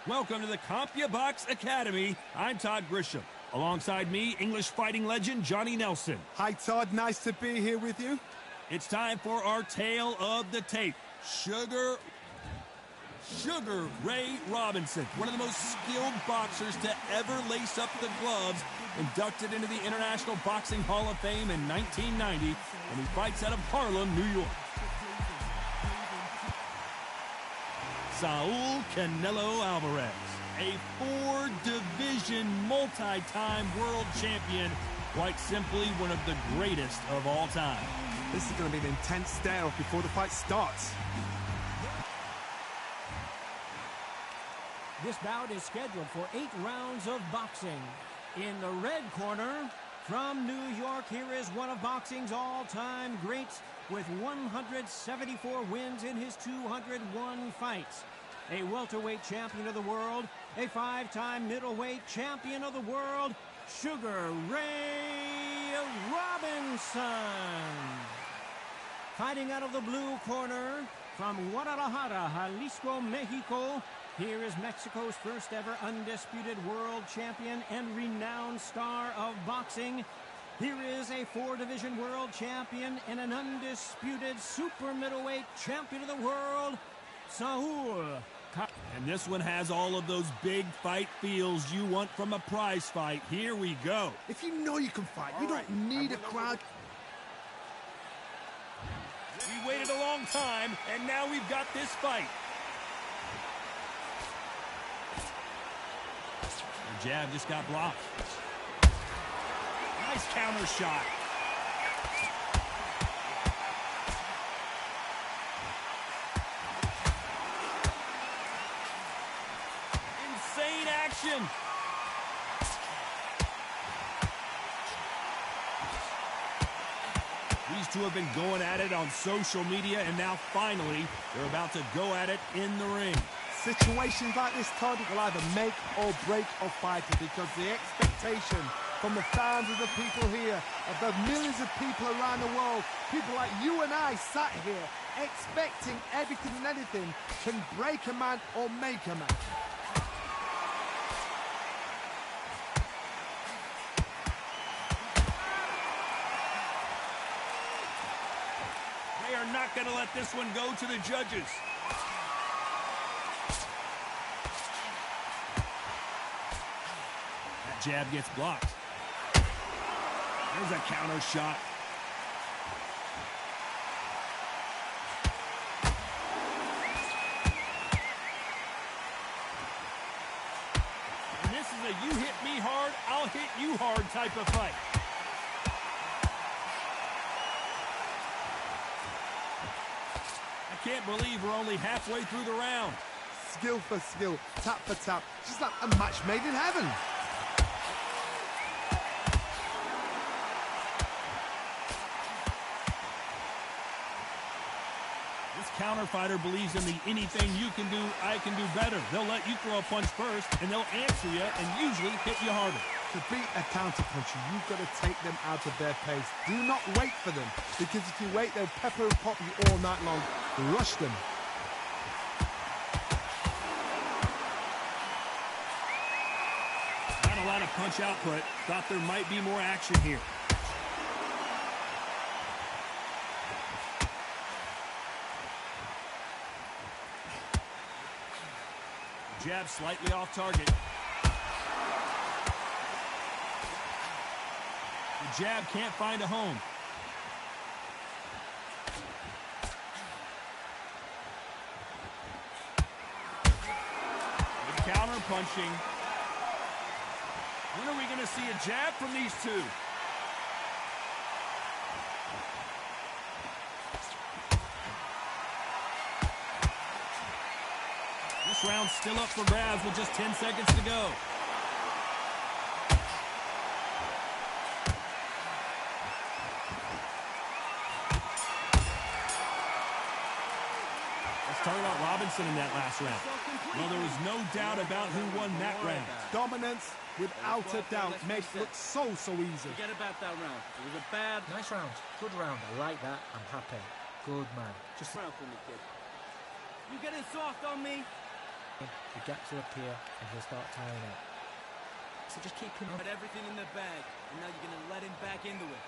Welcome to the CompuBox Academy. I'm Todd Grisham. Alongside me, English fighting legend Johnny Nelson. Hi, Todd. Nice to be here with you. It's time for our tale of the tape. Sugar Ray Robinson, one of the most skilled boxers to ever lace up the gloves, inducted into the International Boxing Hall of Fame in 1990, and he fights out of Harlem, New York. Saul Canelo Alvarez, a four-division, multi-time world champion, quite simply one of the greatest of all time. This is going to be an intense stare-off before the fight starts. This bout is scheduled for 8 rounds of boxing. In the red corner, from New York, here is one of boxing's all-time greats with 174 wins in his 201 fights. A welterweight champion of the world, a 5-time middleweight champion of the world, Sugar Ray Robinson. Fighting out of the blue corner, from Guadalajara, Jalisco, Mexico, here is Mexico's first ever undisputed world champion and renowned star of boxing. Here is a 4-division world champion and an undisputed super middleweight champion of the world, Saul. And this one has all of those big fight feels you want from a prize fight. Here we go. If you know you can fight, you don't need a crowd. We waited a long time, and now we've got this fight. The jab just got blocked. Nice counter shot. Insane action. These two have been going at it on social media, and now finally they're about to go at it in the ring. Situations like this, Todd, will either make or break a fighter, because the expectation from the fans of the people here, of the millions of people around the world, people like you and I sat here expecting everything and anything, can break a man or make a man. They are not going to let this one go to the judges. That jab gets blocked. There's a counter shot. And this is a you hit me hard, I'll hit you hard type of fight. I can't believe we're only halfway through the round. Skill for skill, tap for tap, just like a match made in heaven. This counter fighter believes in the anything you can do, I can do better. They'll let you throw a punch first, and they'll answer you and usually hit you harder. To beat a counter-puncher, you've got to take them out of their pace. Do not wait for them, because if you wait, they'll pepper and pop you all night long. Rush them. Not a lot of punch output. Thought there might be more action here. Jab slightly off target. The jab can't find a home. Good counter punching. When are we going to see a jab from these two? This round's still up for grabs with just 10 seconds to go. Let's talk about Robinson in that last round. Well, there was no doubt about who won that round. Dominance, without a doubt, makes it look so easy. Forget about that round. It was a bad... Nice round. Good round. I like that. I'm happy. Good man. Just round for me, kid. You getting soft on me? The gaps will appear and he'll start tiring out. So just keep him. Put everything in the bag, and now you're going to let him back into it.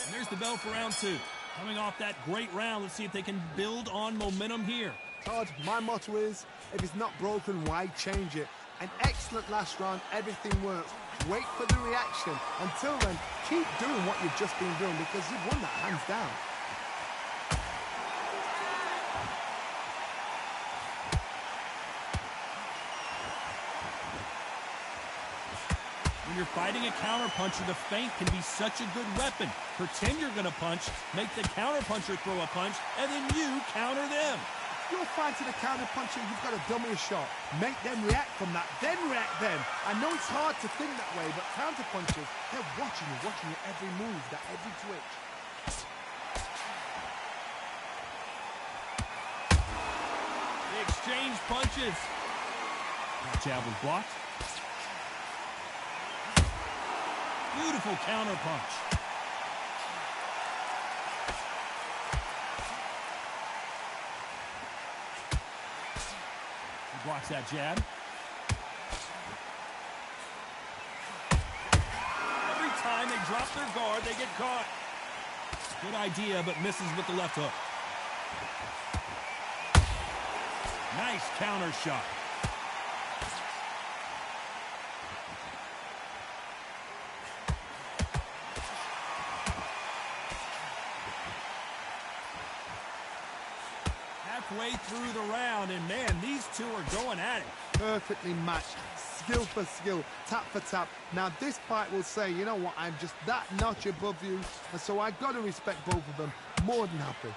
And there's the bell for round 2. Coming off that great round, let's see if they can build on momentum here. Todd, my motto is, if it's not broken, why change it? An excellent last round, everything works. Wait for the reaction. Until then, keep doing what you've just been doing because you've won that hands down. When you're fighting a counterpuncher, the feint can be such a good weapon. Pretend you're going to punch, make the counterpuncher throw a punch, and then you counter them. If you're fighting a counterpuncher, you've got to dummy a shot. Make them react from that, then react then. I know it's hard to think that way, but counterpunchers, they're watching your every move, that every twitch. They exchange punches. That jab was blocked. Beautiful counter punch. He blocks that jab. Every time they drop their guard, they get caught. Good idea, but misses with the left hook. Nice counter shot. Halfway through the round, and man, these two are going at it. Perfectly matched, skill for skill, tap for tap. Now this fight will say, you know what, I'm just that notch above you, and so I've got to respect both of them. More than happy.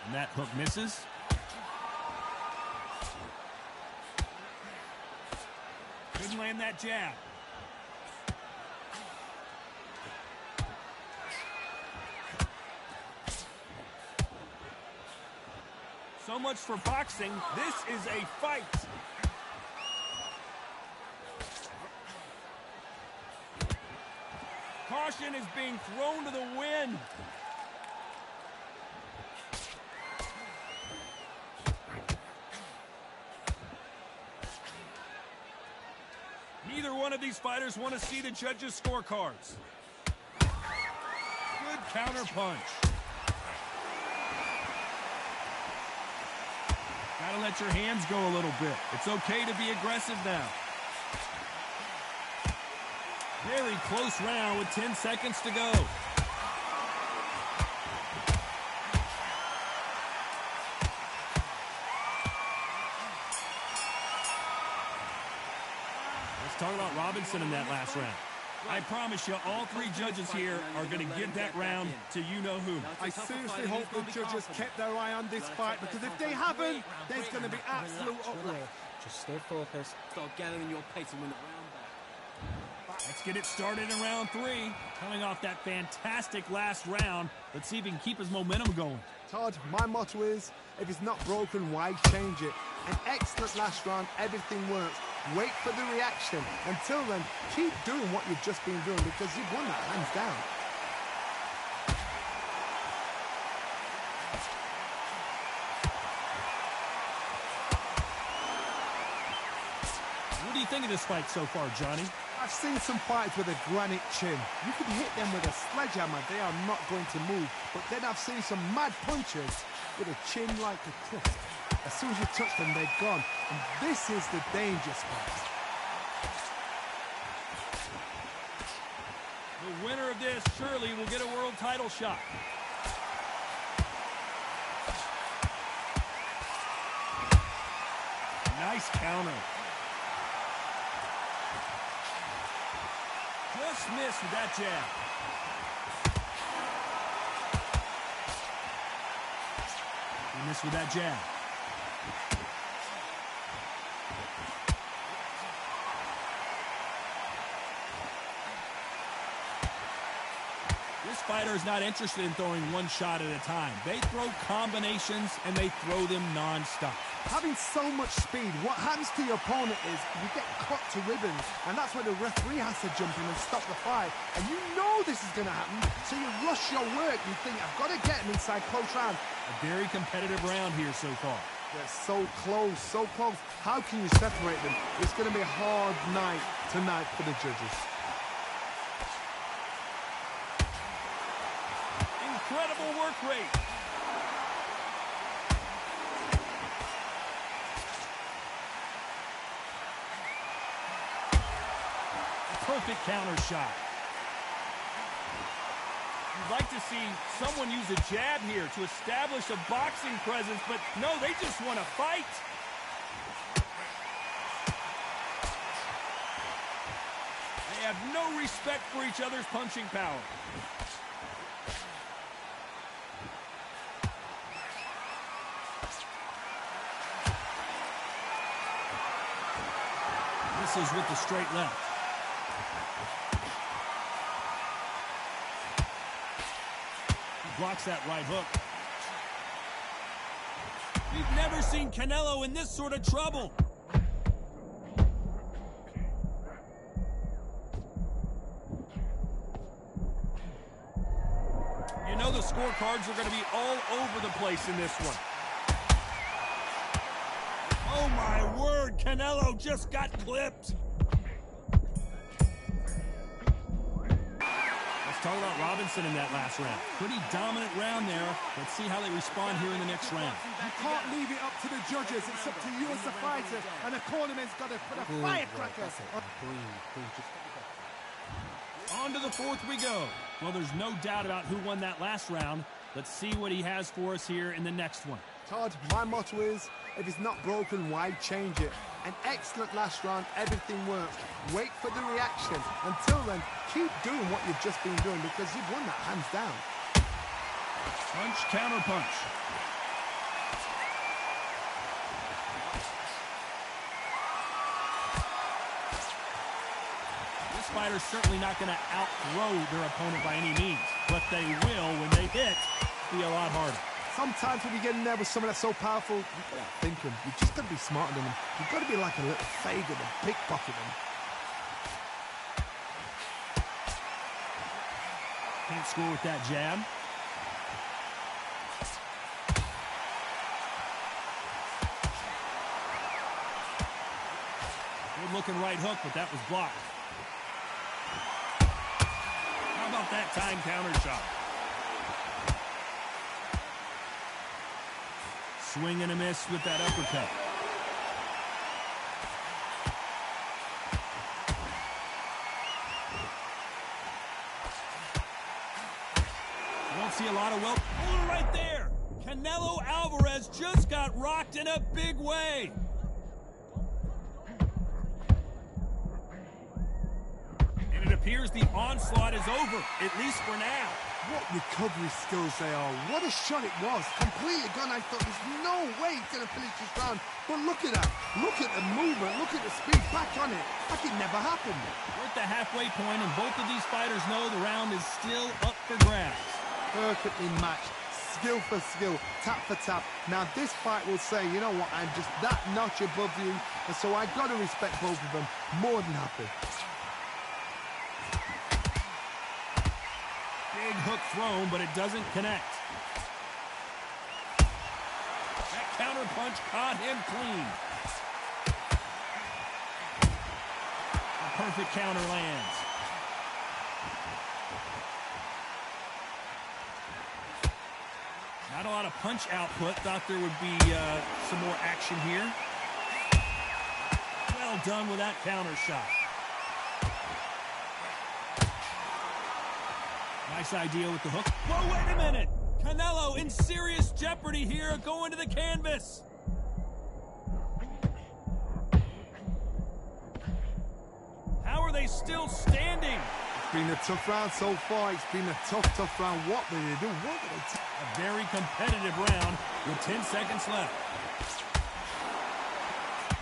And that hook misses. Couldn't land that jab. So much for boxing. This is a fight. Caution is being thrown to the wind. Neither one of these fighters want to see the judges' scorecards. Good counter punch. Gotta let your hands go a little bit. It's okay to be aggressive now. Very close round with 10 seconds to go. Let's talk about Robinson in that last round. I promise you, all three judges here are going to give that round to you-know-who. I seriously hope the judges kept their eye on this fight, because if they haven't, there's going to be absolute uproar. Just stay focused. Start gathering your pace and win the round back. Let's get it started in round 3. Coming off that fantastic last round, let's see if he can keep his momentum going. Todd, my motto is, if it's not broken, why change it? An excellent last round, everything works. Wait for the reaction. Until then, keep doing what you've just been doing because you've won that hands down. What do you think of this fight so far, Johnny? I've seen some fights with a granite chin. You can hit them with a sledgehammer, they are not going to move. But then I've seen some mad punches with a chin like a crust. As soon as you touch them, they're gone. And this is the danger spot. The winner of this surely will get a world title shot. Nice counter. Just missed with that jab. He missed with that jab. This This fighter is not interested in throwing one shot at a time. They throw combinations, and they throw them non-stop. Having so much speed, what happens to your opponent is you get cut to ribbons, and that's where the referee has to jump in and stop the fight. And you know this is going to happen, so you rush your work. You think, I've got to get him inside close round. A very competitive round here so far. They're so close, so close. How can you separate them? It's going to be a hard night tonight for the judges. Incredible work rate. Perfect counter shot. You'd like to see someone use a jab here to establish a boxing presence, but no, they just want to fight. They have no respect for each other's punching power. Misses with the straight left. Blocks that right hook. We've never seen Canelo in this sort of trouble. You know the scorecards are going to be all over the place in this one. Oh my word, Canelo just got clipped. Talk about Robinson in that last round. Pretty dominant round there. Let's see how they respond here in the next round. You can't leave it up to the judges. It's up to you as the fighter, and the cornerman's got to put a firecracker. On to the fourth we go. Well, there's no doubt about who won that last round. Let's see what he has for us here in the next one. Todd, my motto is, if it's not broken, why change it? An excellent last round, everything works. Wait for the reaction. Until then, keep doing what you've just been doing because you've won that hands down. Punch, counter punch. This fighter's certainly not going to outthrow their opponent by any means, but they will, when they hit, be a lot harder. Sometimes when you get in there with someone that's so powerful, you've got to think them. You've just got to be smarter than them. You've got to be like a little Fagan and pickpocket them. Can't score with that jab. Good looking right hook, but that was blocked. How about that time counter shot? Swing and a miss with that uppercut. You don't see a lot of oh, right there. Canelo Alvarez just got rocked in a big way. And it appears the onslaught is over, at least for now. What recovery skills they are. What a shot it was. Completely gone. I thought there's no way he's going to finish this round. But look at that. Look at the movement. Look at the speed. Back on it. Like it never happened. We're at the halfway point, and both of these fighters know the round is still up for grabs. Perfectly matched. Skill for skill. Tap for tap. Now this fight will say, you know what, I'm just that notch above you. And so I've got to respect both of them. More than happy. Big hook thrown, but it doesn't connect. That counter punch caught him clean. A perfect counter lands. Not a lot of punch output. Thought there would be some more action here. Well done with that counter shot. Nice idea with the hook. Whoa, wait a minute! Canelo in serious jeopardy here, going to the canvas. How are they still standing? It's been a tough round so far. It's been a tough round. What did they do? What did they do? A very competitive round with 10 seconds left.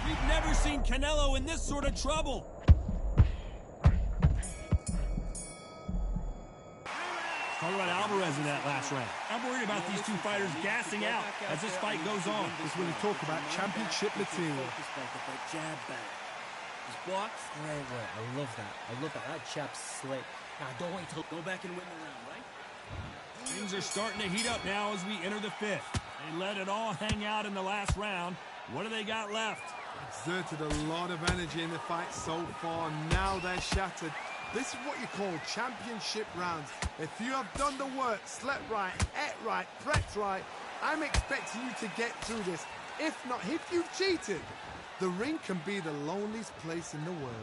We've never seen Canelo in this sort of trouble. Talk about Alvarez in that last round. I'm worried about these two fighters gassing out as this fight goes on. This is when you talk about championship material. Jab back. His blocks. Great work. I love that. I love that. That jab's slick. Now don't wait till go back and win the round, right? Things are starting to heat up now as we enter the fifth. They let it all hang out in the last round. What do they got left? Exerted a lot of energy in the fight so far. Now they're shattered. This is what you call championship rounds. If you have done the work, slept right, ate right, prepped right, I'm expecting you to get through this. If not, if you've cheated, the ring can be the loneliest place in the world.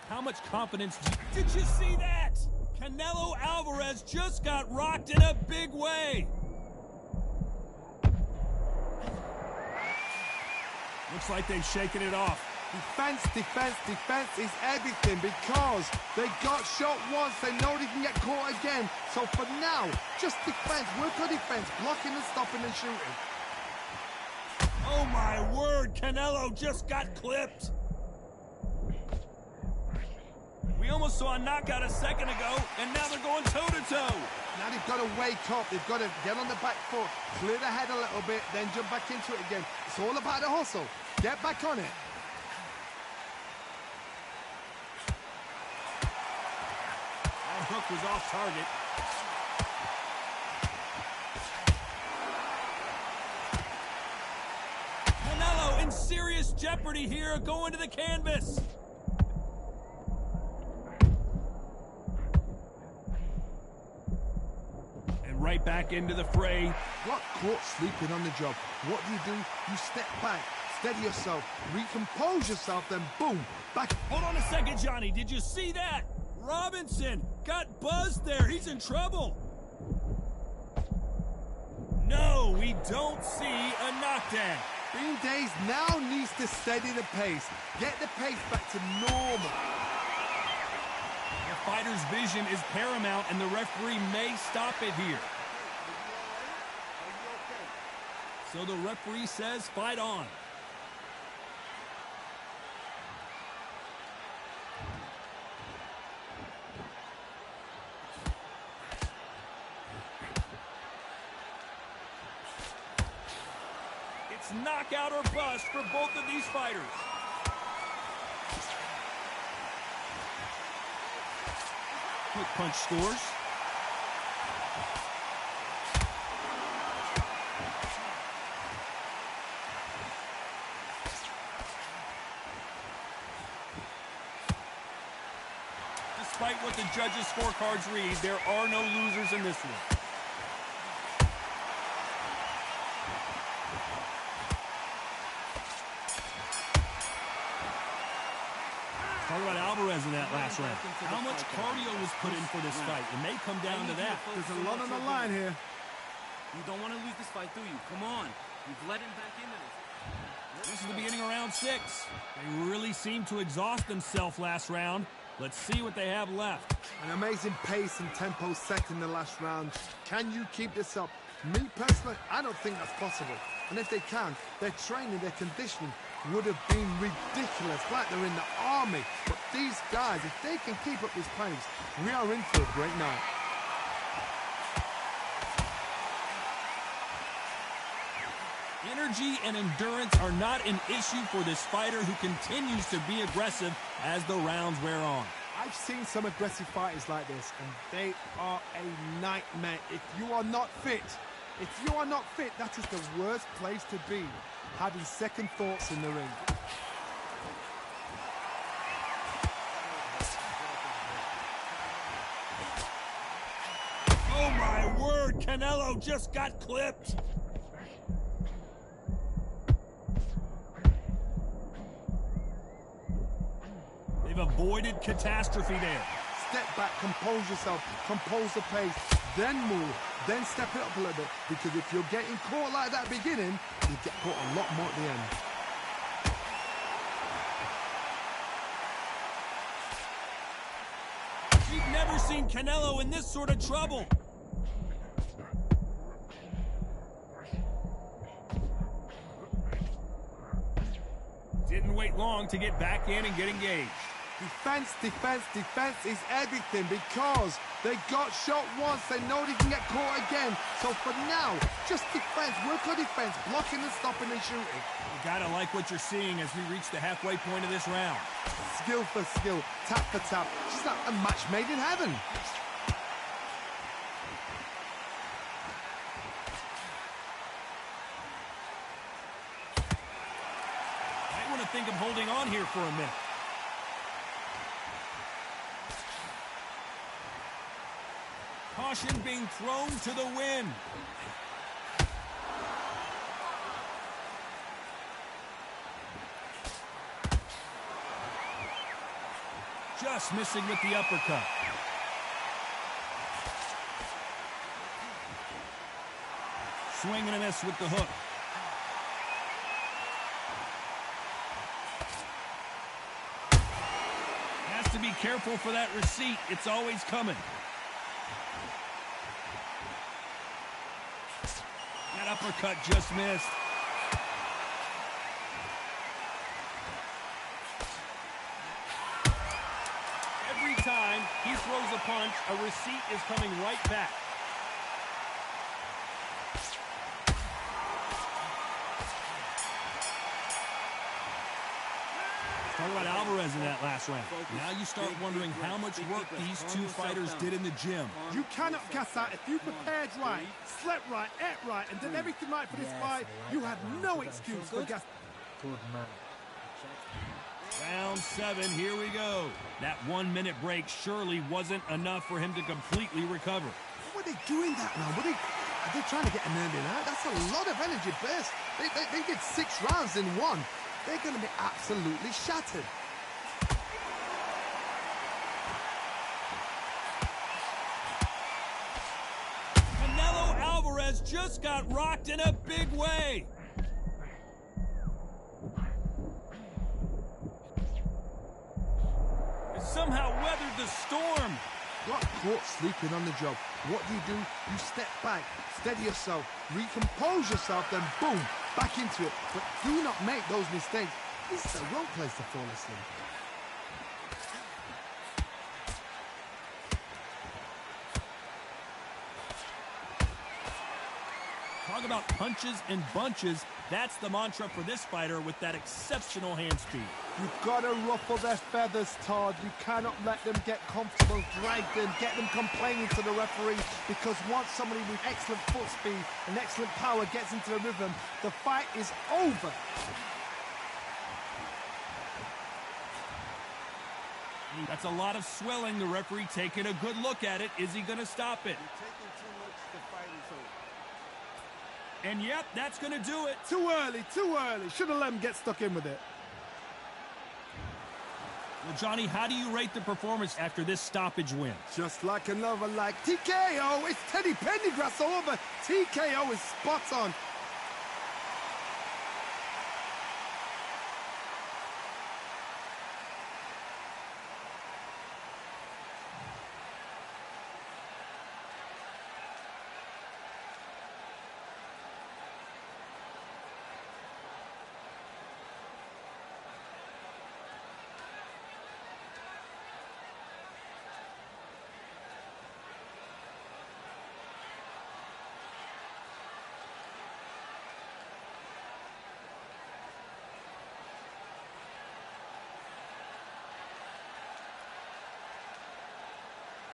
How much confidence did you see that? Canelo Alvarez just got rocked in a big way. Looks like they've shaken it off. Defense, defense, defense is everything because they got shot once. They know they can get caught again. So for now, just defense. Work on defense, blocking and stopping and shooting. Oh my word, Canelo just got clipped. We almost saw a knockout a second ago, and now they're going toe-to-toe. Now they've got to wake up. They've got to get on the back foot, clear the head a little bit, then jump back into it again. It's all about the hustle. Get back on it. That hook was off target. Canelo in serious jeopardy here, going to the canvas. Right back into the fray. Got caught sleeping on the job. What do? You step back, steady yourself, recompose yourself, then boom, back. Hold on a second, Johnny. Did you see that? Robinson got buzzed there. He's in trouble. No, we don't see a knockdown. Bean Days now needs to steady the pace. Get the pace back to normal. The fighter's vision is paramount, and the referee may stop it here. So the referee says, fight on. It's knockout or bust for both of these fighters. Quick punch scores. Despite what the judges' scorecards read, there are no losers in this one. Talk about Alvarez in that last round. How much cardio was put in for this fight? It may come down to that. There's a lot on the line here. You don't want to lose this fight, do you? Come on. You've let him back into this. This is the beginning of round 6. They really seemed to exhaust themselves last round. Let's see what they have left. An amazing pace and tempo set in the last round. Can you keep this up? Me personally, I don't think that's possible. And if they can, their training, their conditioning would have been ridiculous, like they're in the army. But these guys, if they can keep up this pace, we are in for a great night. Energy and endurance are not an issue for this fighter who continues to be aggressive as the rounds wear on. I've seen some aggressive fighters like this, and they are a nightmare. If you are not fit, that is the worst place to be, having second thoughts in the ring. Oh my word, Canelo just got clipped. They've avoided catastrophe there. Step back, compose yourself, compose the pace, then move, then step it up a little bit. Because if you're getting caught like that beginning, you get caught a lot more at the end. You've never seen Canelo in this sort of trouble. Didn't wait long to get back in and get engaged. Defense, defense, defense is everything because they got shot once. They know they can get caught again. So for now, just defense, work on defense, blocking and stopping and shooting. You gotta like what you're seeing as we reach the halfway point of this round. Skill for skill, tap for tap. Just like a match made in heaven. Might want to think of holding on here for a minute. Caution being thrown to the wind. Just missing with the uppercut. Swing and a miss with the hook. Has to be careful for that receipt. It's always coming. That uppercut just missed. Every time he throws a punch, a receipt is coming right back. Talk about Alvarez in that last round. Now you start wondering how much work these two fighters did in the gym. You cannot gas out. If you prepared right, slept right, ate right, and did everything right for this fight, you have no excuse for gas. Good man. Round 7, here we go. That 1-minute break surely wasn't enough for him to completely recover. What were they doing that round? Are they trying to get an earning out? That's a lot of energy burst. They did 6 rounds in one. They're going to be absolutely shattered. Canelo Alvarez just got rocked in a big way. And somehow weathered the storm. Got caught sleeping on the job. What do? You step back, steady yourself, recompose yourself, then boom, back into it. But do not make those mistakes. This is the wrong place to fall asleep. Talk about punches and bunches. That's the mantra for this fighter with that exceptional hand speed. You've got to ruffle their feathers, Todd. You cannot let them get comfortable, drag them, get them complaining to the referee, because once somebody with excellent foot speed and excellent power gets into the rhythm, the fight is over. That's a lot of swelling. The referee taking a good look at it. Is he going to stop it? You're taking too much, the fight is over. And yep, that's going to do it. Too early, too early. Should have let him get stuck in with it. Well, Johnny, how do you rate the performance after this stoppage win? Just like another, like TKO. It's Teddy Pendergrass all over. TKO is spot on.